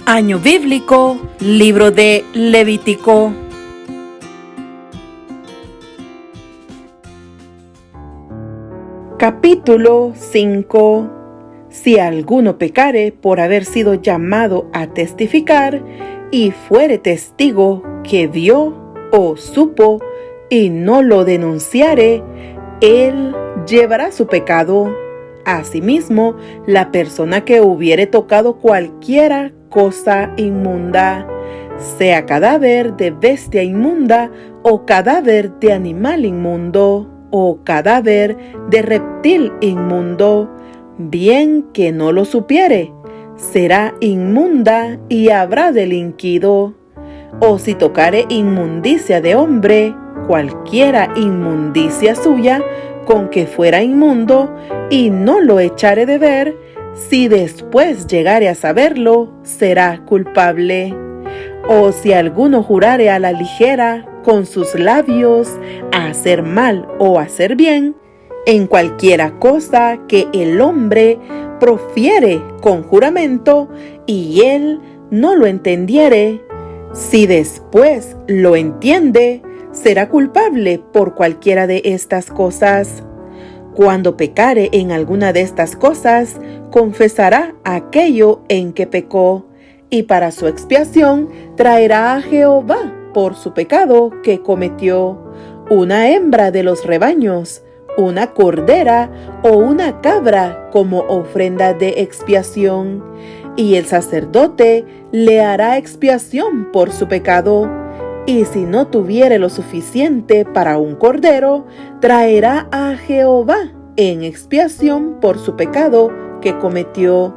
Año bíblico, libro de Levítico. Capítulo 5. Si alguno pecare por haber sido llamado a testificar, y fuere testigo que vio o supo, y no lo denunciare, él llevará su pecado. Asimismo, la persona que hubiere tocado cualquiera cosa inmunda, sea cadáver de bestia inmunda, o cadáver de animal inmundo, o cadáver de reptil inmundo, bien que no lo supiere, será inmunda y habrá delinquido. O si tocare inmundicia de hombre, cualquiera inmundicia suya, con que fuera inmundo, y no lo echare de ver, si después llegare a saberlo, será culpable. O si alguno jurare a la ligera con sus labios a hacer mal o hacer bien, en cualquiera cosa que el hombre profiere con juramento, y él no lo entendiere, si después lo entiende, será culpable por cualquiera de estas cosas. Cuando pecare en alguna de estas cosas, confesará aquello en que pecó, y para su expiación traerá a Jehová por su pecado que cometió una hembra de los rebaños, una cordera o una cabra como ofrenda de expiación, y el sacerdote le hará expiación por su pecado. Y si no tuviere lo suficiente para un cordero, traerá a Jehová en expiación por su pecado que cometió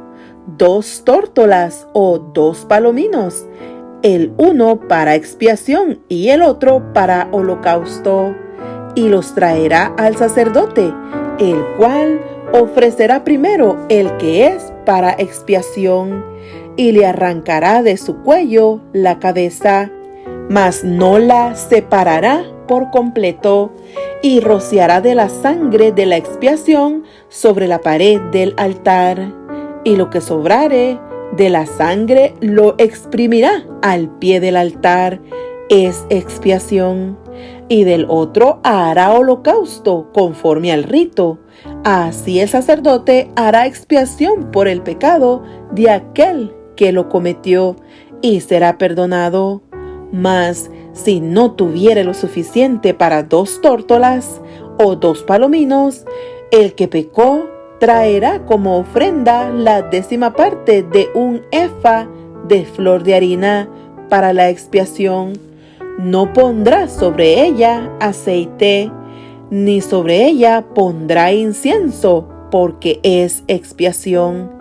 2 tórtolas o 2 palominos, el uno para expiación y el otro para holocausto, y los traerá al sacerdote, el cual ofrecerá primero el que es para expiación, y le arrancará de su cuello la cabeza, mas no la separará por completo, y rociará de la sangre de la expiación sobre la pared del altar, y lo que sobrare de la sangre lo exprimirá al pie del altar, es expiación, y del otro hará holocausto conforme al rito. Así el sacerdote hará expiación por el pecado de aquel que lo cometió, y será perdonado. Mas si no tuviere lo suficiente para 2 tórtolas o 2 palominos, el que pecó traerá como ofrenda la 10ª parte de un efa de flor de harina para la expiación. No pondrá sobre ella aceite, ni sobre ella pondrá incienso, porque es expiación.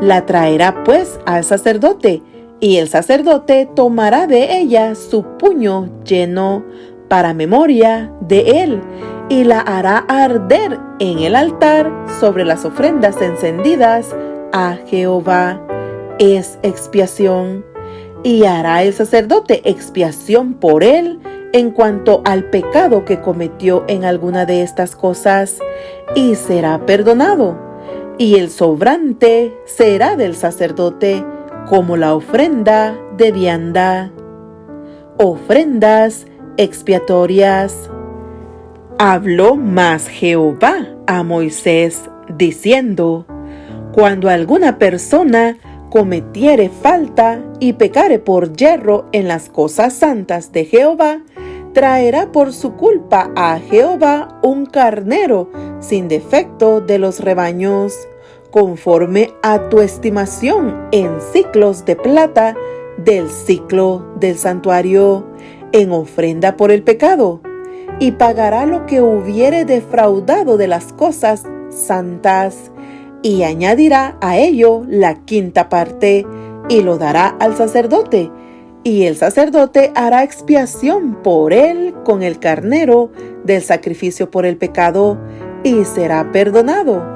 La traerá pues al sacerdote, y el sacerdote tomará de ella su puño lleno para memoria de él, y la hará arder en el altar sobre las ofrendas encendidas a Jehová. Es expiación. Y hará el sacerdote expiación por él en cuanto al pecado que cometió en alguna de estas cosas, y será perdonado. Y el sobrante será del sacerdote, como la ofrenda de vianda. Ofrendas expiatorias. Habló más Jehová a Moisés, diciendo: Cuando alguna persona cometiere falta y pecare por yerro en las cosas santas de Jehová, traerá por su culpa a Jehová un carnero sin defecto de los rebaños, conforme a tu estimación en siclos de plata del siclo del santuario, en ofrenda por el pecado, y pagará lo que hubiere defraudado de las cosas santas, y añadirá a ello la 5ª parte, y lo dará al sacerdote, y el sacerdote hará expiación por él con el carnero del sacrificio por el pecado, y será perdonado.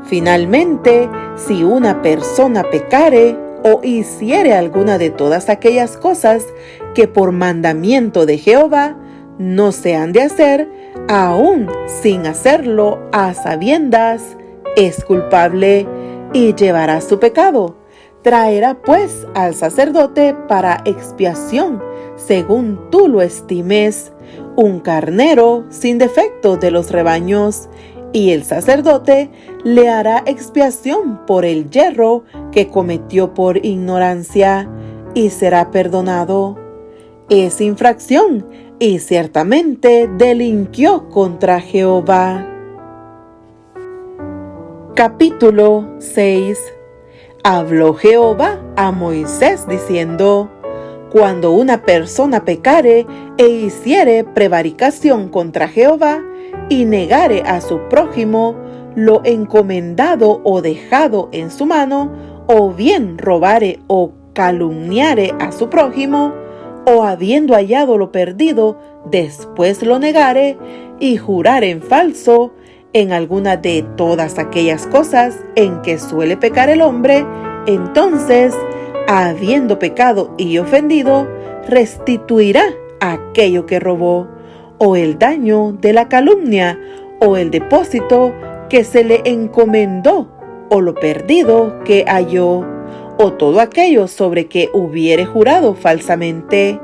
Finalmente, si una persona pecare o hiciere alguna de todas aquellas cosas que por mandamiento de Jehová no se han de hacer, aún sin hacerlo a sabiendas, es culpable y llevará su pecado. Traerá pues al sacerdote para expiación, según tú lo estimes, un carnero sin defecto de los rebaños, y el sacerdote le hará expiación por el yerro que cometió por ignorancia, y será perdonado. Es infracción, y ciertamente delinquió contra Jehová. Capítulo 6. Habló Jehová a Moisés diciendo: Cuando una persona pecare e hiciere prevaricación contra Jehová, y negare a su prójimo lo encomendado o dejado en su mano, o bien robare o calumniare a su prójimo, o habiendo hallado lo perdido, después lo negare, y jurare en falso, en alguna de todas aquellas cosas en que suele pecar el hombre, entonces, habiendo pecado y ofendido, restituirá aquello que robó, o el daño de la calumnia, o el depósito que se le encomendó, o lo perdido que halló, o todo aquello sobre que hubiere jurado falsamente,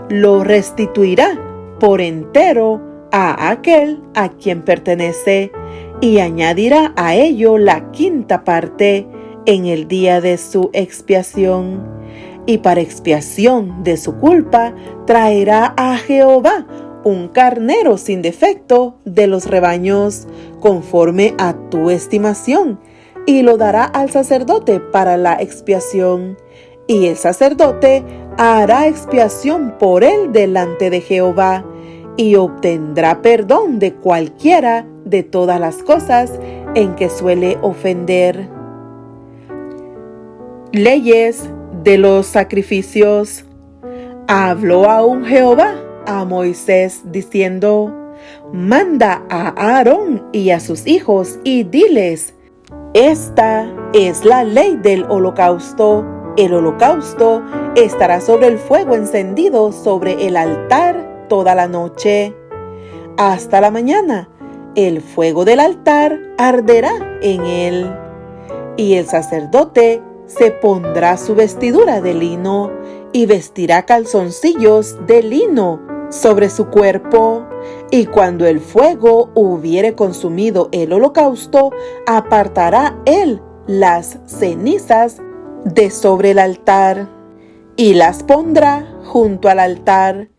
lo restituirá por entero a aquel a quien pertenece, y añadirá a ello la quinta parte en el día de su expiación. Y para expiación de su culpa traerá a Jehová un carnero sin defecto de los rebaños, conforme a tu estimación, y lo dará al sacerdote para la expiación. Y el sacerdote hará expiación por él delante de Jehová, y obtendrá perdón de cualquiera de todas las cosas en que suele ofender. Leyes de los sacrificios. Habló aún Jehová a Moisés diciendo: Manda a Aarón y a sus hijos y diles: Esta es la ley del holocausto. El holocausto estará sobre el fuego encendido sobre el altar toda la noche. Hasta la mañana, el fuego del altar arderá en él. Y el sacerdote se pondrá su vestidura de lino y vestirá calzoncillos de lino sobre su cuerpo. Y cuando el fuego hubiere consumido el holocausto, apartará él las cenizas de sobre el altar y las pondrá junto al altar.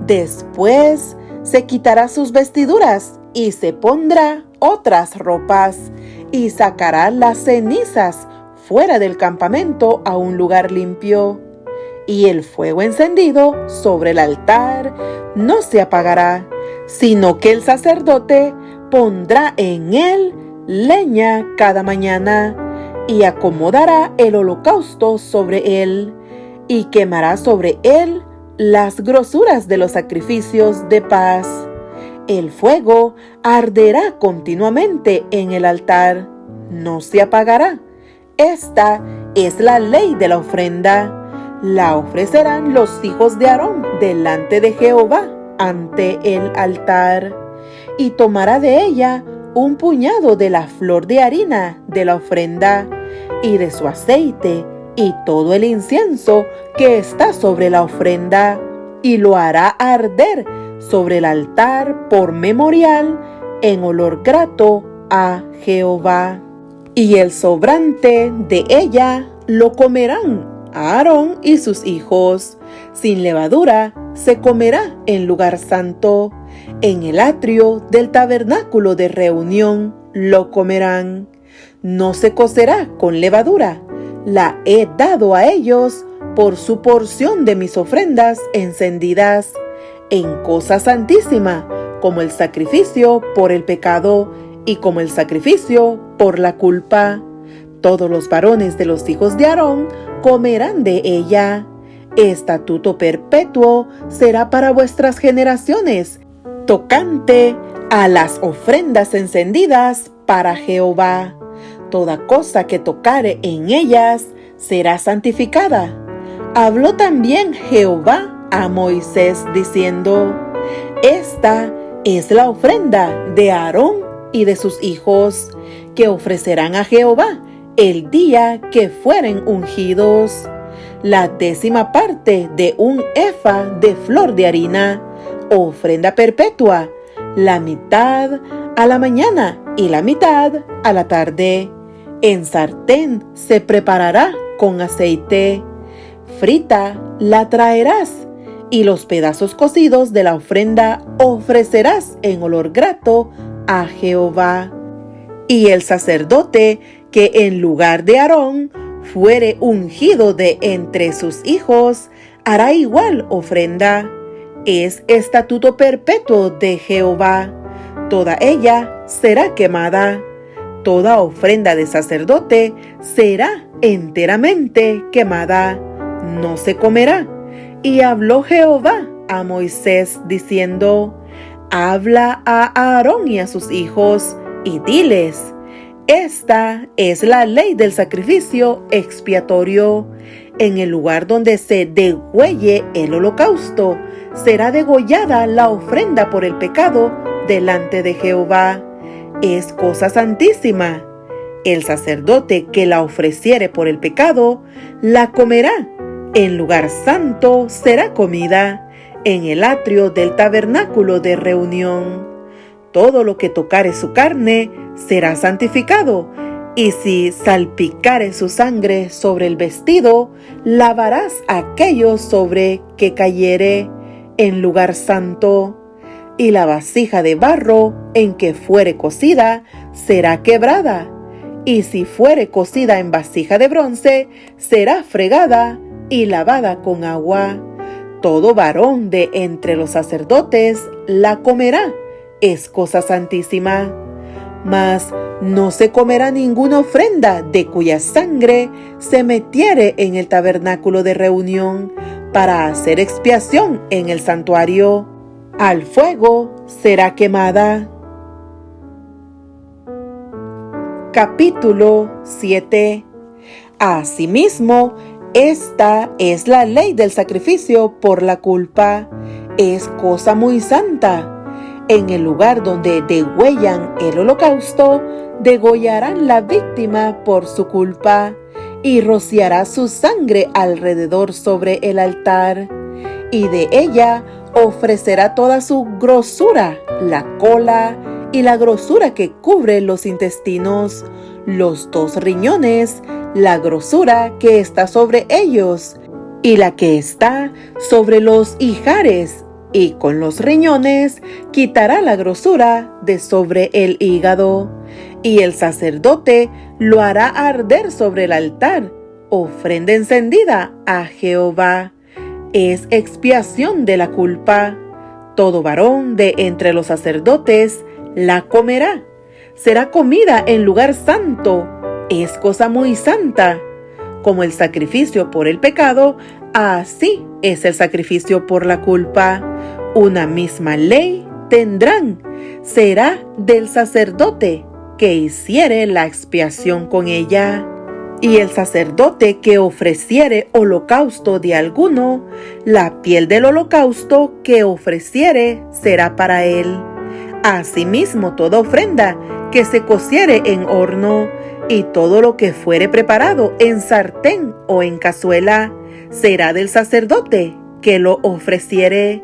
Después se quitará sus vestiduras y se pondrá otras ropas, y sacará las cenizas fuera del campamento a un lugar limpio. Y el fuego encendido sobre el altar no se apagará, sino que el sacerdote pondrá en él leña cada mañana, y acomodará el holocausto sobre él, y quemará sobre él las grosuras de los sacrificios de paz. El fuego arderá continuamente en el altar, no se apagará. Esta es la ley de la ofrenda. La ofrecerán los hijos de Aarón delante de Jehová ante el altar, y tomará de ella un puñado de la flor de harina de la ofrenda, y de su aceite, y todo el incienso que está sobre la ofrenda, y lo hará arder sobre el altar por memorial, en olor grato a Jehová. Y el sobrante de ella lo comerán Aarón y sus hijos. Sin levadura se comerá en lugar santo. En el atrio del tabernáculo de reunión lo comerán. No se cocerá con levadura. La he dado a ellos por su porción de mis ofrendas encendidas, en cosa santísima, como el sacrificio por el pecado y como el sacrificio por la culpa. Todos los varones de los hijos de Aarón comerán de ella. Estatuto perpetuo será para vuestras generaciones, tocante a las ofrendas encendidas para Jehová. Toda cosa que tocare en ellas será santificada. Habló también Jehová a Moisés diciendo: Esta es la ofrenda de Aarón y de sus hijos, que ofrecerán a Jehová el día que fueren ungidos, la 10ª parte de un efa de flor de harina, ofrenda perpetua, la mitad a la mañana y la mitad a la tarde. En sartén se preparará con aceite. Frita la traerás, y los pedazos cocidos de la ofrenda ofrecerás en olor grato a Jehová. Y el sacerdote que en lugar de Aarón fuere ungido de entre sus hijos, hará igual ofrenda. Es estatuto perpetuo de Jehová. Toda ella será quemada. Toda ofrenda de sacerdote será enteramente quemada. No se comerá. Y habló Jehová a Moisés diciendo: habla a Aarón y a sus hijos y diles: esta es la ley del sacrificio expiatorio. En el lugar donde se degüelle el holocausto, será degollada la ofrenda por el pecado delante de Jehová. Es cosa santísima. El sacerdote que la ofreciere por el pecado, la comerá. En lugar santo será comida, en el atrio del tabernáculo de reunión. Todo lo que tocare su carne será santificado, y si salpicare su sangre sobre el vestido, lavarás aquello sobre que cayere en lugar santo. Y la vasija de barro en que fuere cocida será quebrada, y si fuere cocida en vasija de bronce, será fregada y lavada con agua. Todo varón de entre los sacerdotes la comerá, es cosa santísima. Mas no se comerá ninguna ofrenda de cuya sangre se metiere en el tabernáculo de reunión para hacer expiación en el santuario. Al fuego será quemada. Capítulo 7. Asimismo, esta es la ley del sacrificio por la culpa. Es cosa muy santa. En el lugar donde degüellan el holocausto, degollarán la víctima por su culpa, y rociará su sangre alrededor sobre el altar, y de ella ofrecerá toda su grosura, la cola y la grosura que cubre los intestinos, los 2 riñones, la grosura que está sobre ellos, y la que está sobre los ijares, y con los riñones quitará la grosura de sobre el hígado, y el sacerdote lo hará arder sobre el altar, ofrenda encendida a Jehová. Es expiación de la culpa. Todo varón de entre los sacerdotes la comerá. Será comida en lugar santo. Es cosa muy santa. Como el sacrificio por el pecado, así es el sacrificio por la culpa. Una misma ley tendrán. Será del sacerdote que hiciere la expiación con ella. Y el sacerdote que ofreciere holocausto de alguno, la piel del holocausto que ofreciere será para él. Asimismo, toda ofrenda que se cociere en horno, y todo lo que fuere preparado en sartén o en cazuela, será del sacerdote que lo ofreciere.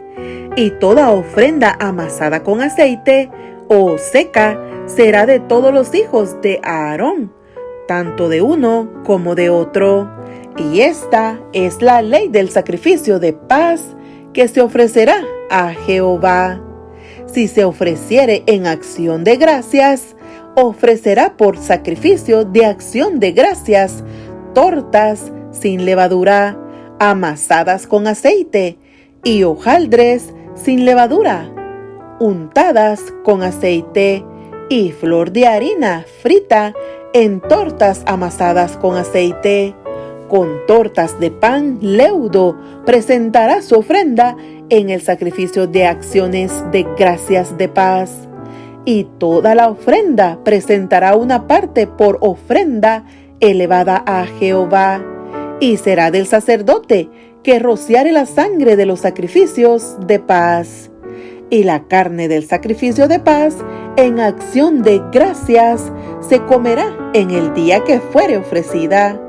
Y toda ofrenda amasada con aceite o seca será de todos los hijos de Aarón, tanto de uno como de otro. Y esta es la ley del sacrificio de paz que se ofrecerá a Jehová. Si se ofreciere en acción de gracias, ofrecerá por sacrificio de acción de gracias tortas sin levadura, amasadas con aceite, y hojaldres sin levadura, untadas con aceite, y flor de harina frita en tortas amasadas con aceite. Con tortas de pan leudo presentará su ofrenda en el sacrificio de acciones de gracias de paz. Y toda la ofrenda presentará una parte por ofrenda elevada a Jehová, y será del sacerdote que rociare la sangre de los sacrificios de paz. Y la carne del sacrificio de paz en acción de gracias se comerá en el día que fuere ofrecida.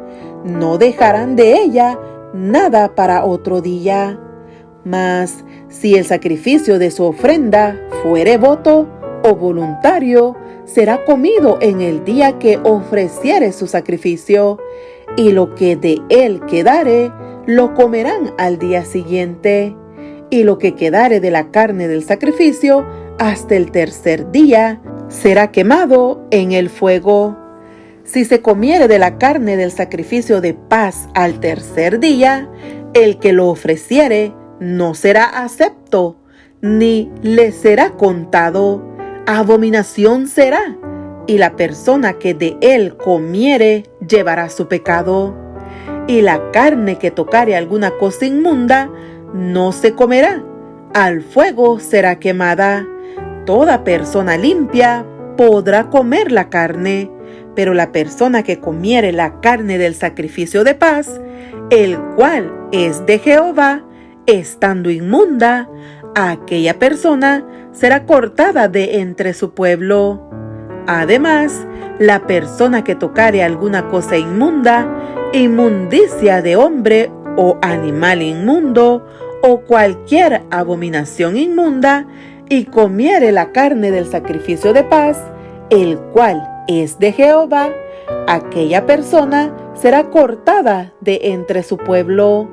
No dejarán de ella nada para otro día. Mas si el sacrificio de su ofrenda fuere voto o voluntario, será comido en el día que ofreciere su sacrificio, y lo que de él quedare, lo comerán al día siguiente, y lo que quedare de la carne del sacrificio hasta el tercer día, será quemado en el fuego. Si se comiere de la carne del sacrificio de paz al tercer día, el que lo ofreciere no será acepto, ni le será contado, abominación será, y la persona que de él comiere llevará su pecado. Y la carne que tocare alguna cosa inmunda no se comerá, al fuego será quemada. Toda persona limpia podrá comer la carne, pero la persona que comiere la carne del sacrificio de paz, el cual es de Jehová, estando inmunda, aquella persona será cortada de entre su pueblo. Además, la persona que tocare alguna cosa inmunda, inmundicia de hombre o animal inmundo, o cualquier abominación inmunda, y comiere la carne del sacrificio de paz, el cual es de Jehová, aquella persona será cortada de entre su pueblo.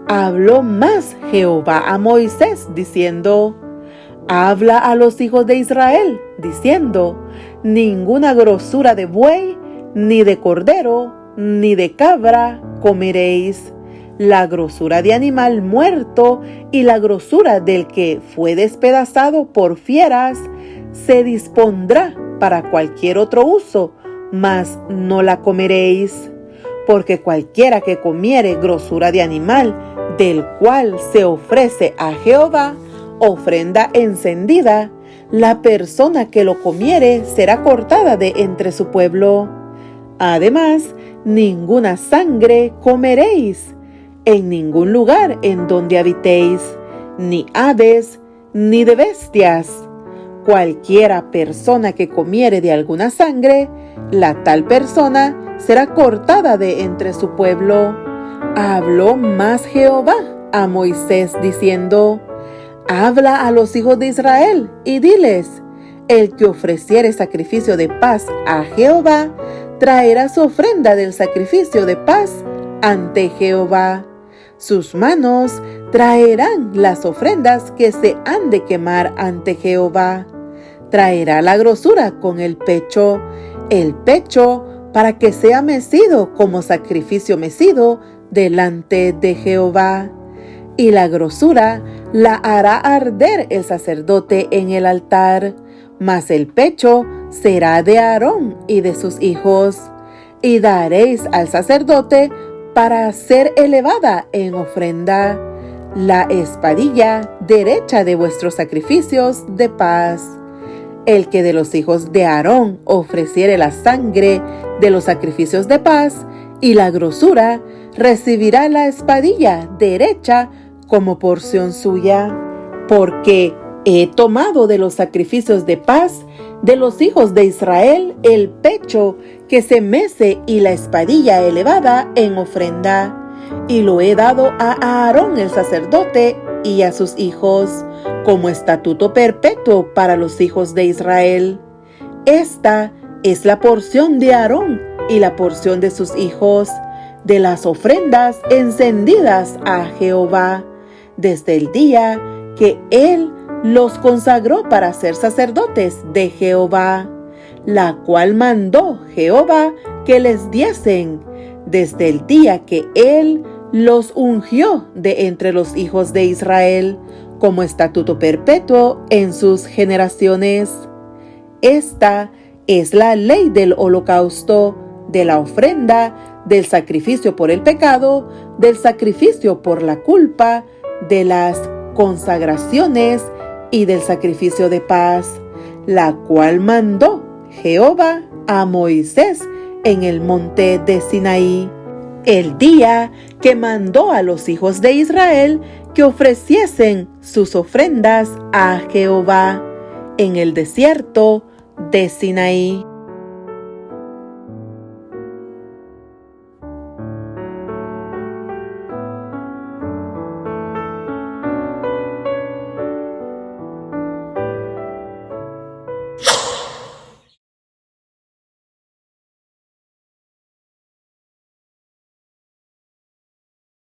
Habló más Jehová a Moisés, diciendo: habla a los hijos de Israel, diciendo: ninguna grosura de buey, ni de cordero, ni de cabra comeréis. La grosura de animal muerto y la grosura del que fue despedazado por fieras se dispondrá para cualquier otro uso, mas no la comeréis. Porque cualquiera que comiere grosura de animal, del cual se ofrece a Jehová ofrenda encendida, la persona que lo comiere será cortada de entre su pueblo. Además, ninguna sangre comeréis en ningún lugar en donde habitéis, ni aves, ni de bestias. Cualquiera persona que comiere de alguna sangre, la tal persona será cortada de entre su pueblo. Habló más Jehová a Moisés diciendo: habla a los hijos de Israel y diles: el que ofreciere sacrificio de paz a Jehová, traerá su ofrenda del sacrificio de paz ante Jehová. Sus manos traerán las ofrendas que se han de quemar ante Jehová. Traerá la grosura con el pecho para que sea mecido como sacrificio mecido delante de Jehová. Y la grosura la hará arder el sacerdote en el altar, mas el pecho será de Aarón y de sus hijos. Y daréis al sacerdote para ser elevada en ofrenda la espadilla derecha de vuestros sacrificios de paz. El que de los hijos de Aarón ofreciere la sangre de los sacrificios de paz y la grosura, recibirá la espadilla derecha como porción suya. Porque he tomado de los sacrificios de paz de los hijos de Israel el pecho que se mece y la espadilla elevada en ofrenda, y lo he dado a Aarón el sacerdote y a sus hijos, como estatuto perpetuo para los hijos de Israel. Esta es la porción de Aarón y la porción de sus hijos, de las ofrendas encendidas a Jehová, desde el día que él los consagró para ser sacerdotes de Jehová, la cual mandó Jehová que les diesen, desde el día que él los ungió de entre los hijos de Israel, como estatuto perpetuo en sus generaciones. Esta es la ley del holocausto, de la ofrenda, del sacrificio por el pecado, del sacrificio por la culpa, de las consagraciones y del sacrificio de paz, la cual mandó Jehová a Moisés en el monte de Sinaí, el día que mandó a los hijos de Israel que ofreciesen sus ofrendas a Jehová en el desierto de Sinaí.